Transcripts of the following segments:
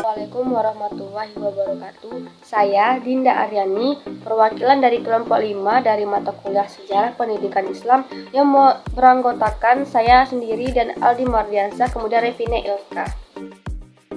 Assalamualaikum warahmatullahi wabarakatuh. Saya Dinda Aryani, perwakilan dari kelompok 5 dari mata kuliah Sejarah Pendidikan Islam yang beranggotakan saya sendiri dan Aldi Mardiansyah, kemudian Revina Ilka.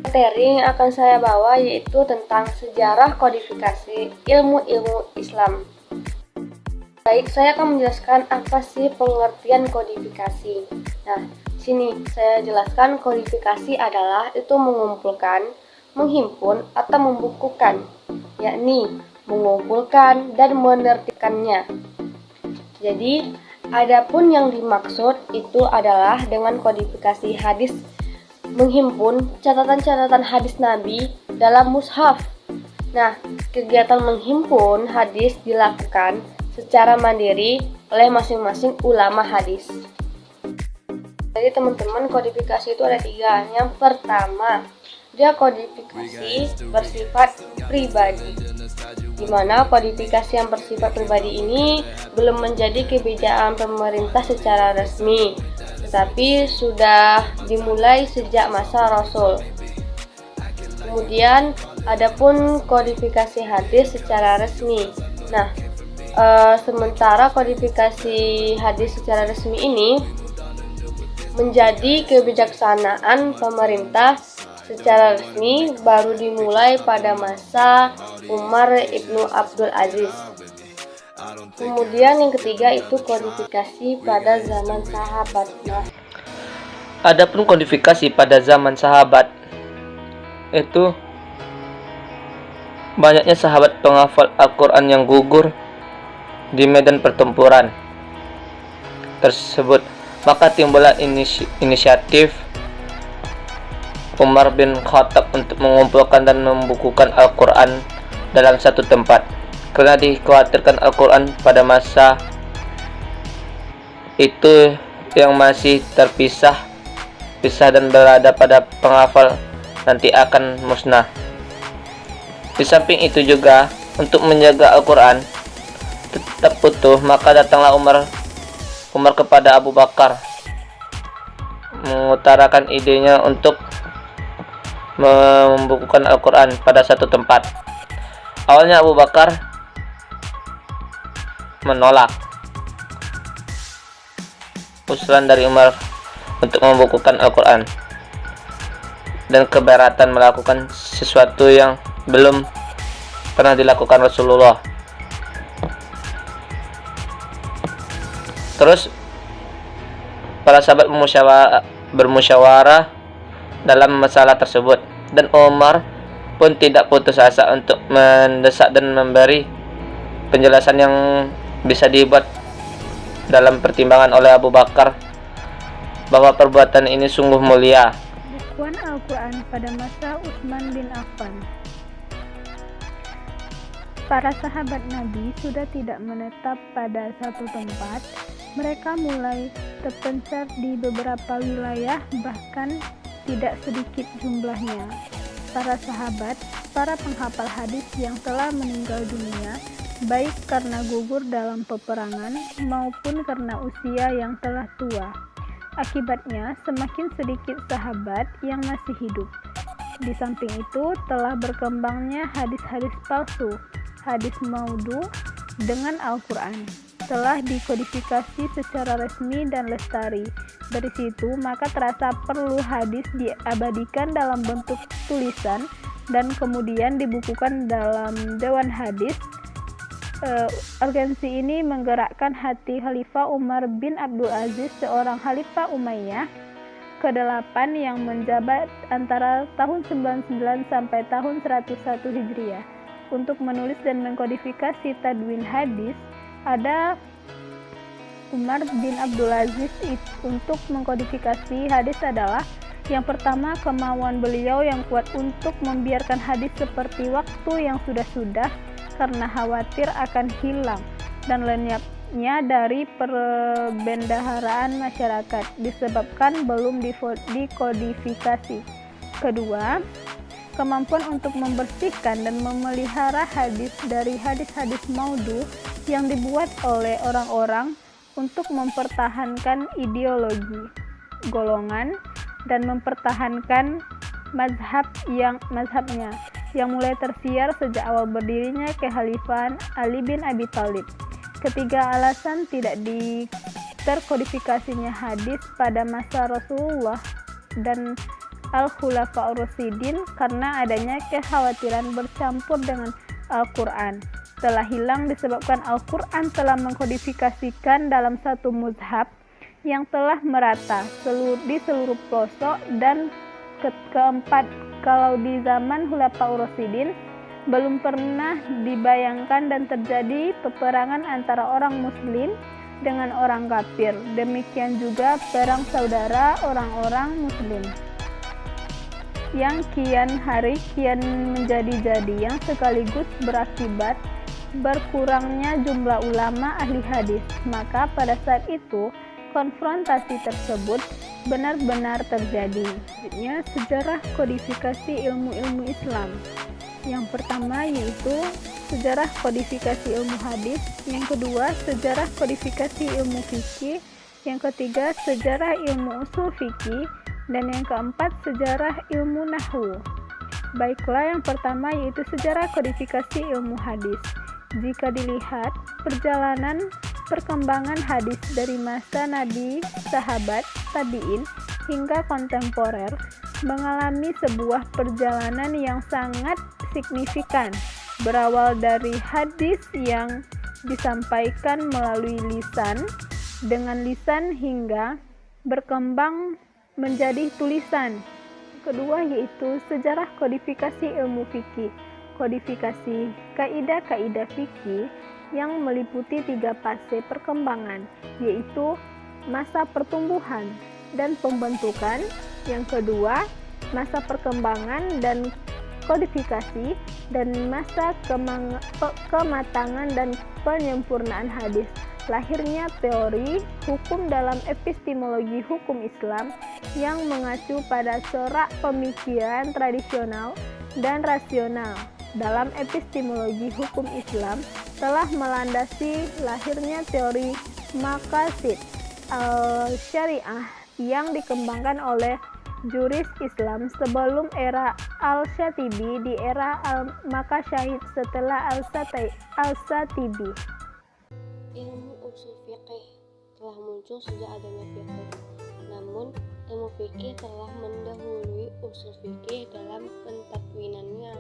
Materi yang akan saya bawa yaitu tentang sejarah kodifikasi ilmu-ilmu Islam. Baik, saya akan menjelaskan apa sih pengertian kodifikasi. Nah, sini saya jelaskan kodifikasi adalah itu mengumpulkan, menghimpun atau membukukan, yakni mengumpulkan dan menertibkannya. Jadi, adapun yang dimaksud itu adalah dengan kodifikasi hadis menghimpun catatan-catatan hadis Nabi dalam mushaf. Nah, kegiatan menghimpun hadis dilakukan secara mandiri oleh masing-masing ulama hadis. Jadi teman-teman, kodifikasi itu ada 3. Yang pertama, dia kodifikasi bersifat pribadi, di mana kodifikasi yang bersifat pribadi ini belum menjadi kebijakan pemerintah secara resmi, tetapi sudah dimulai sejak masa Rasul. Kemudian adapun kodifikasi hadis secara resmi. Nah, sementara kodifikasi hadis secara resmi ini menjadi kebijaksanaan pemerintah secara resmi baru dimulai pada masa Umar ibnu Abdul Aziz. Kemudian yang ketiga itu kodifikasi pada zaman sahabat. Adapun kodifikasi pada zaman sahabat itu banyaknya sahabat penghafal Al-Quran yang gugur di medan pertempuran tersebut, maka timbullah inisiatif Umar bin Khattab untuk mengumpulkan dan membukukan Al-Quran dalam satu tempat, karena dikhawatirkan Al-Quran pada masa itu yang masih terpisah dan berada pada penghafal nanti akan musnah. Di samping itu juga untuk menjaga Al-Quran tetap utuh, maka datanglah Umar kepada Abu Bakar mengutarakan idenya untuk membukukan Al-Quran pada satu tempat. Awalnya Abu Bakar menolak usulan dari Umar untuk membukukan Al-Quran dan keberatan melakukan sesuatu yang belum pernah dilakukan Rasulullah. Terus para sahabat bermusyawarah dalam masalah tersebut, dan Umar pun tidak putus asa untuk mendesak dan memberi penjelasan yang bisa dibuat dalam pertimbangan oleh Abu Bakar bahwa perbuatan ini sungguh mulia. Pembukuan Al-Quran pada masa Utsman bin Affan. Para sahabat Nabi sudah tidak menetap pada satu tempat. Mereka mulai terpencar di beberapa wilayah, bahkan tidak sedikit jumlahnya. Para sahabat, para penghafal hadis yang telah meninggal dunia, baik karena gugur dalam peperangan maupun karena usia yang telah tua. Akibatnya, semakin sedikit sahabat yang masih hidup. Di samping itu, telah berkembangnya hadis-hadis palsu, hadis maudhu dengan Al-Quran telah dikodifikasi secara resmi dan lestari. Dari situ, maka terasa perlu hadis diabadikan dalam bentuk tulisan dan kemudian dibukukan dalam Dewan Hadis. Urgensi ini menggerakkan hati Khalifah Umar bin Abdul Aziz, seorang Khalifah Umayyah ke-8 yang menjabat antara tahun 99 sampai tahun 101 Hijriah, untuk menulis dan mengkodifikasi tadwin hadis. Ada Umar bin Abdul Aziz untuk mengkodifikasi hadis adalah yang pertama, kemauan beliau yang kuat untuk membiarkan hadis seperti waktu yang sudah-sudah karena khawatir akan hilang dan lenyapnya dari perbendaharaan masyarakat disebabkan belum dikodifikasi. Kedua, kemampuan untuk membersihkan dan memelihara hadis dari hadis-hadis maudhu yang dibuat oleh orang-orang untuk mempertahankan ideologi golongan dan mempertahankan mazhabnya yang mulai tersiar sejak awal berdirinya kekhalifahan Ali bin Abi Thalib. Ketiga alasan tidak terkodifikasinya hadis pada masa Rasulullah dan Al-Khulafa'ur Rasyidin karena adanya kekhawatiran bercampur dengan Al-Quran. Telah hilang disebabkan Al-Quran telah mengkodifikasikan dalam satu mazhab yang telah merata di seluruh pelosok. Dan keempat, kalau di zaman Khulafa'ur Rasyidin belum pernah dibayangkan dan terjadi peperangan antara orang muslim dengan orang kafir. Demikian juga perang saudara orang-orang muslim yang kian hari kian menjadi-jadi, yang sekaligus berakibat berkurangnya jumlah ulama ahli hadis. Maka pada saat itu konfrontasi tersebut benar-benar terjadi. Selanjutnya, sejarah kodifikasi ilmu-ilmu Islam. Yang pertama yaitu sejarah kodifikasi ilmu hadis, yang kedua sejarah kodifikasi ilmu fikih, yang ketiga sejarah ilmu usul fikih, dan yang keempat sejarah ilmu nahwu. Baiklah, yang pertama yaitu sejarah kodifikasi ilmu hadis. Jika dilihat perjalanan perkembangan hadis dari masa Nabi, sahabat, tabi'in, hingga kontemporer mengalami sebuah perjalanan yang sangat signifikan, berawal dari hadis yang disampaikan melalui lisan dengan lisan hingga berkembang menjadi tulisan. Kedua yaitu sejarah kodifikasi ilmu fikih. Kodifikasi kaidah-kaidah fikih yang meliputi 3 fase perkembangan, yaitu masa pertumbuhan dan pembentukan, yang kedua masa perkembangan dan kodifikasi, dan masa kematangan dan penyempurnaan hadis. Lahirnya teori hukum dalam epistemologi hukum Islam yang mengacu pada corak pemikiran tradisional dan rasional dalam epistemologi hukum Islam telah melandasi lahirnya teori maqasid al-syariah yang dikembangkan oleh juris Islam sebelum era Al-Shatibi, di era Al-Makasyahid setelah Al-Shatibi. Ilmu usul fikih telah muncul sejak adanya fikih. Namun, ilmu fikih telah mendahului usul fikih dalam pentakwinannya.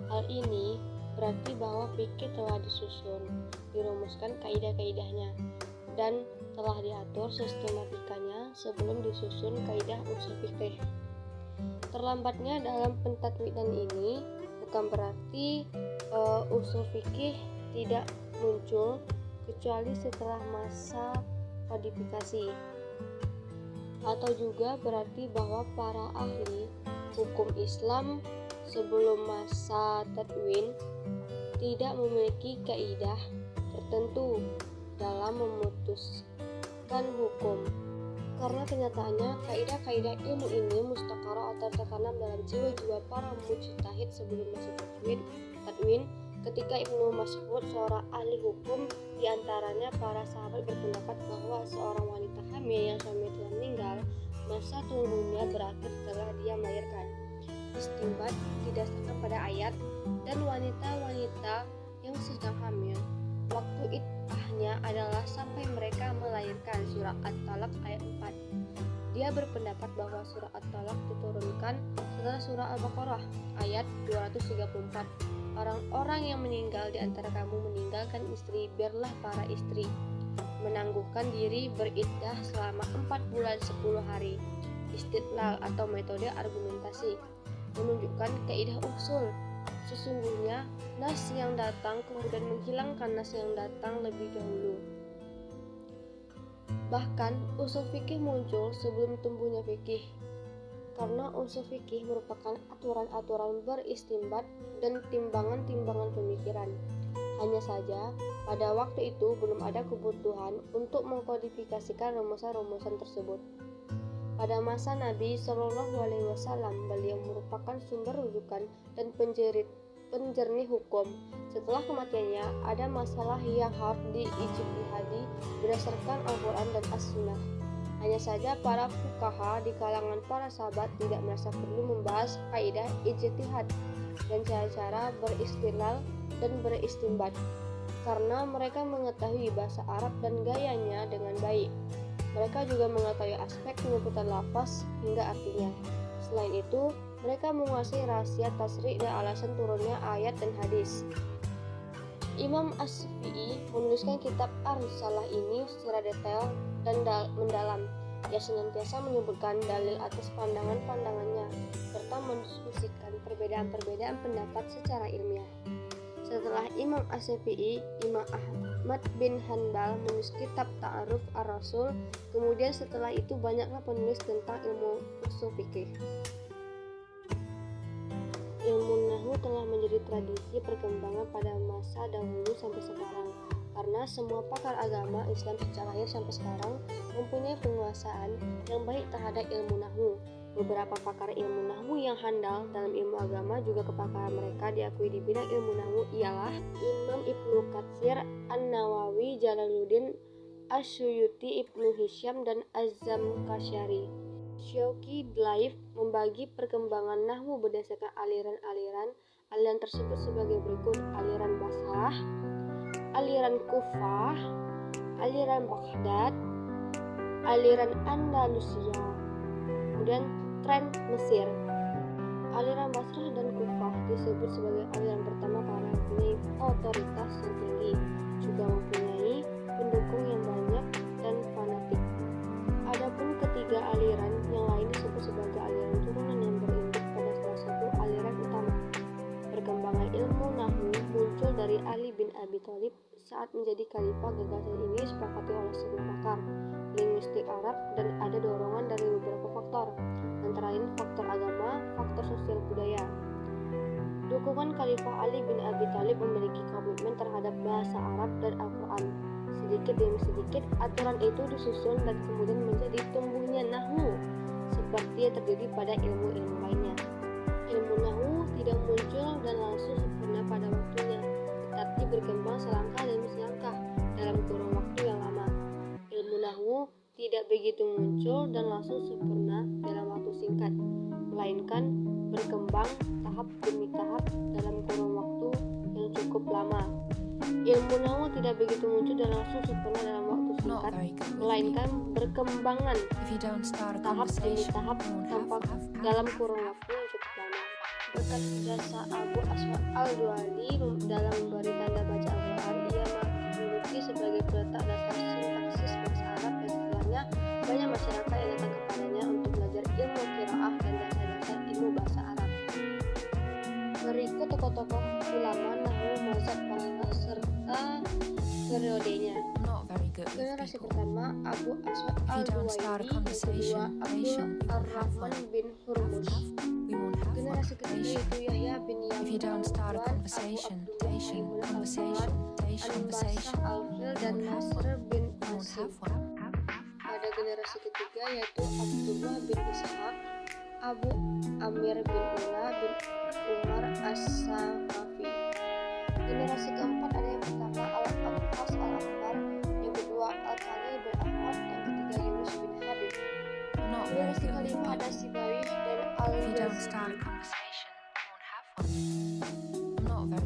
Hal ini berarti bahwa fikih telah disusun, dirumuskan kaidah-kaidahnya, dan telah diatur sistematikanya sebelum disusun kaidah usul fikih. Terlambatnya dalam pentatwinan ini bukan berarti usul fikih tidak muncul kecuali setelah masa kodifikasi, atau juga berarti bahwa para ahli hukum Islam sebelum masa tadwin tidak memiliki kaidah tertentu dalam memutuskan hukum, karena kenyataannya kaidah-kaidah ilmu ini mustaqarah atau tertanam dalam jiwa-jiwa para mujtahid sebelum masa tadwin. Ketika Ibnu Mas'ud, seorang ahli hukum, diantaranya para sahabat, berpendapat bahwa seorang wanita hamil yang suaminya telah meninggal, masa tunggunya berakhir setelah dia melahirkan. Istinbat didasarkan pada ayat, dan wanita-wanita yang sedang hamil, waktu iddahnya adalah sampai mereka melahirkan. Surah At-Talaq ayat 4. Dia berpendapat bahwa surah At-Talaq diturunkan setelah surah Al-Baqarah ayat 234. Orang-orang yang meninggal di antara kamu meninggalkan istri, biarlah para istri menangguhkan diri beriddah selama 4 bulan 10 hari. Istidlal atau metode argumentasi menunjukkan kaidah usul. Sesungguhnya nas yang datang kemudian menghilangkan nas yang datang lebih dahulu. Bahkan usul fikih muncul sebelum tumbuhnya fikih, karena usul fikih merupakan aturan-aturan beristinbat dan timbangan-timbangan pemikiran. Hanya saja pada waktu itu belum ada kebutuhan untuk mengkodifikasikan rumusan-rumusan tersebut. Pada masa Nabi Shallallahu Alaihi Wasallam, beliau merupakan sumber rujukan dan penjernih hukum. Setelah kematiannya, ada masalah yang harus diijtihadi berdasarkan Al-Quran dan As-Sunnah. Hanya saja para fuqaha di kalangan para sahabat tidak merasa perlu membahas kaidah ijtihad dan cara-cara beristilal dan beristinbat, karena mereka mengetahui bahasa Arab dan gayanya dengan baik. Mereka juga mengetahui aspek penyebutan lafaz hingga artinya. Selain itu, mereka menguasai rahasia tasrih dan alasan turunnya ayat dan hadis. Imam Asy-Syafi'i menuliskan kitab Ar-Risalah ini secara detail dan mendalam. Ia senantiasa menyebutkan dalil atas pandangan-pandangannya serta mendiskusikan perbedaan-perbedaan pendapat secara ilmiah. Setelah Imam Asy-Syafi'i, Imam Ahmad bin Hanbal menulis kitab Ta'aruf ar-Rasul. Kemudian setelah itu banyaklah penulis tentang ilmu ushul fikih. Ilmu nahwu telah menjadi tradisi perkembangan pada masa dahulu sampai sekarang, karena semua pakar agama Islam sejak lahir sampai sekarang mempunyai penguasaan yang baik terhadap ilmu nahwu. Beberapa pakar ilmu nahwu yang handal dalam ilmu agama juga kepakaran mereka diakui di bidang ilmu nahwu ialah Imam Ibnu Katsir, An-Nawawi, Jalaluddin, Asy-Suyuti, Ibnu Hisyam, dan Az-Zamkasyari. Syauqi Dlaif membagi perkembangan nahwu berdasarkan aliran-aliran. Aliran tersebut sebagai berikut: aliran Basrah, aliran Kufah, aliran Baghdad, aliran Andalusia, kemudian tren Mesir. Aliran Basrah dan Kufah disebut sebagai aliran pertama karena mempunyai otoritas yang tinggi, juga mempunyai pendukung yang banyak dan fanatik. Adapun ketiga aliran yang lain disebut sebagai aliran turunan yang berinduk pada salah satu aliran utama. Perkembangan ilmu nahwu muncul dari Ali bin Abi Thalib saat menjadi khalifah. Gagasan ini disepakati oleh semua pakar linguistik Arab dan ada dorongan dari beberapa faktor, antara lain faktor agama, faktor sosial budaya. Dukungan Khalifah Ali bin Abi Thalib memiliki komitmen terhadap bahasa Arab dan Al-Quran. Sedikit demi sedikit aturan itu disusun dan kemudian menjadi tumbuhnya nahwu seperti yang terjadi pada ilmu-ilmu lainnya. Ilmu nahwu tidak muncul dan langsung sempurna pada waktunya, tetapi berkembang selangkah demi selangkah dalam kurun waktu yang lama. Ilmu nahwu tidak begitu muncul dan langsung sempurna dalam waktu singkat, melainkan berkembang tahap demi tahap dalam kurun waktu yang cukup lama. Ilmu nahwu tidak begitu muncul dan langsung sempurna dalam waktu singkat, melainkan berkembangan tahap demi tahap dalam kurun waktu yang cukup lama. Berkat jasa Abu Aswad Al-Duali dalam memberi tanda baca Al-Quran, ia menduduki sebagai peletak dasar sintaksis bahasa Arab, dan setelahnya banyak masyarakat yang datang kepadanya untuk belajar ilmu qiraah dan dasar-dasar ilmu bahasa Arab. Berikut tokoh-tokoh ulama nahwu mazhab Basrah serta periodenya. Generasi pertama Abu Aswad Al-Duwaili, yang kedua Abdul Ar-Rahman bin Hurmuz. Generasi ketiga itu Yahya bin Yahya Al-Wan, Abu Abdullah bin Al-Wan, Al-Basah Al-Fil, dan Nasr bin Asim. Pada generasi ketiga yaitu Abdullah bin Ishaq, Abu Amir bin Ula bin Umar As-Saqafi. Generasi keempat ada yang pertama Al-Abbas Al-Akbar, yang kedua Al-Khalil bin Ahmad, yang ketiga Yunus bin Habib. Generasi kelima ada Sibawi dan Al-Ghazali.